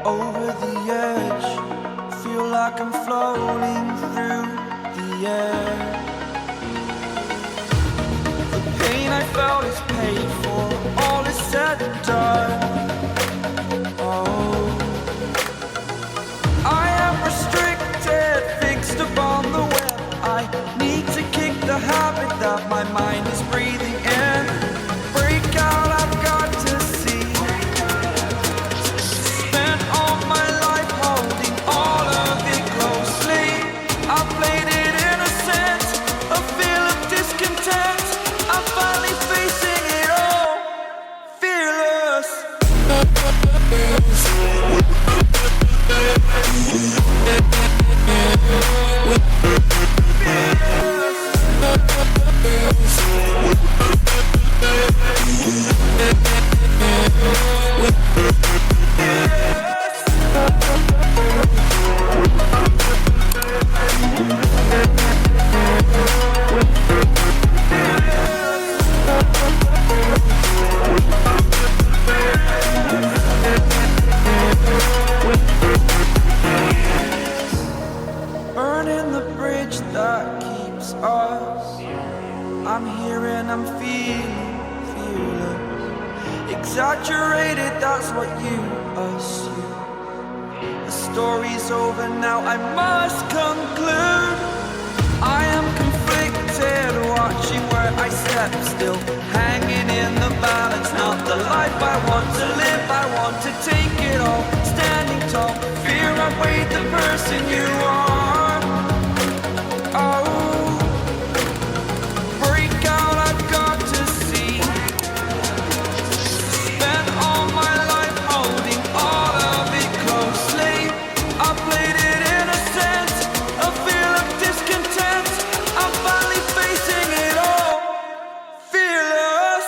over the edge. Feel like I'm floating through the air. The pain I felt is paid for, all is said and done. Oh, I am restricted, fixed upon the web. I need to kick the habit that my mind is breathing in. Break out, I've got to see. Spent all my life holding all of it closely. I played it innocent, a feel of discontent. I'm finally facing it all, fearless. Burning the bridge that keeps us. I'm here and I'm feeling fearless. Exaggerated, that's what you assume. The story's over now, I must conclude. I am conflicted, watching where I step still, hanging in the balance. Not the life I want to live, I want to take it all. Standing tall, fear outweighed the person you are. Oh, break out, I've got to see. Spent all my life holding all of it closely. I played it innocent, a feel of discontent. I'm finally facing it all, fearless.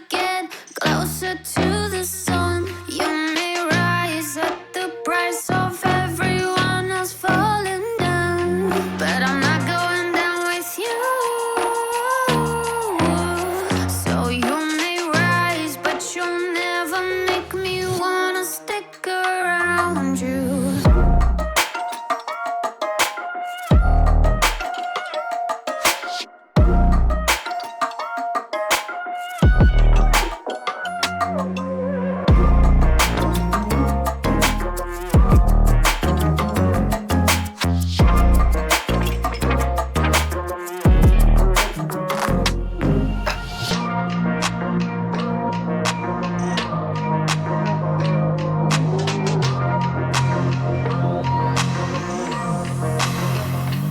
get closer to the sun. You may rise at the price of everyone else falling down, but I'm not going down with you. So you may rise, but you'll never make me wanna stick around you.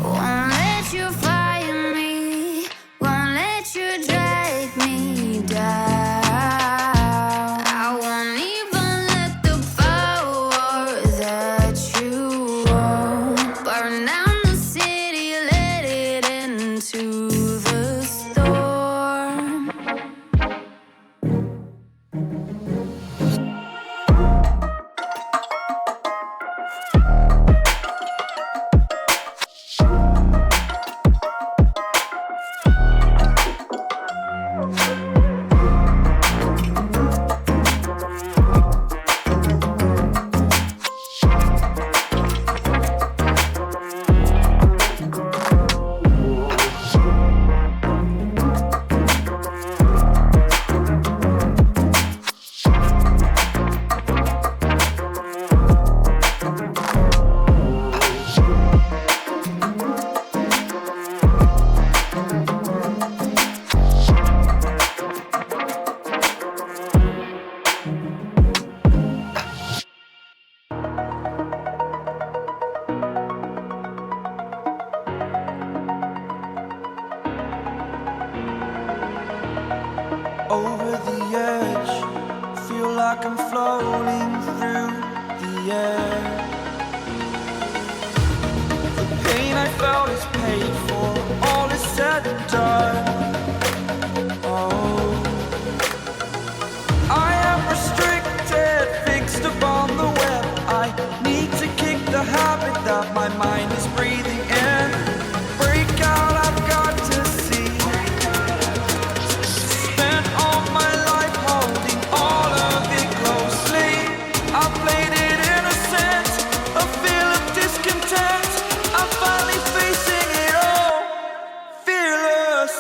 Won't let you fire me, won't let you drag me down. I won't even let the power that you own burn down the city, let it into the storm. Over the edge, feel like I'm floating through the air. The pain I felt is paid for, all is said and done. Oh, I am restricted, fixed upon the web. I need to kick the habit that my mind is breathing in. Break out, I've got to see. Spent all my life holding all of it closely. I played it innocent, a feel of discontent. I'm finally facing it all, fearless.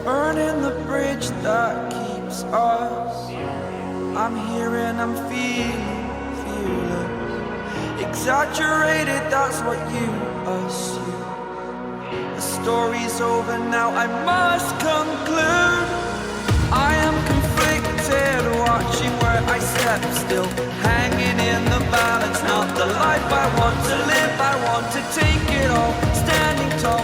Burning the bridge that keeps us. I'm here and I'm feeling fearless. Exaggerated, that's what you assume. The story's over now, I must conclude. I am conflicted, watching where I step still, hanging in the balance. Not the life I want to live, I want to take it all, standing tall.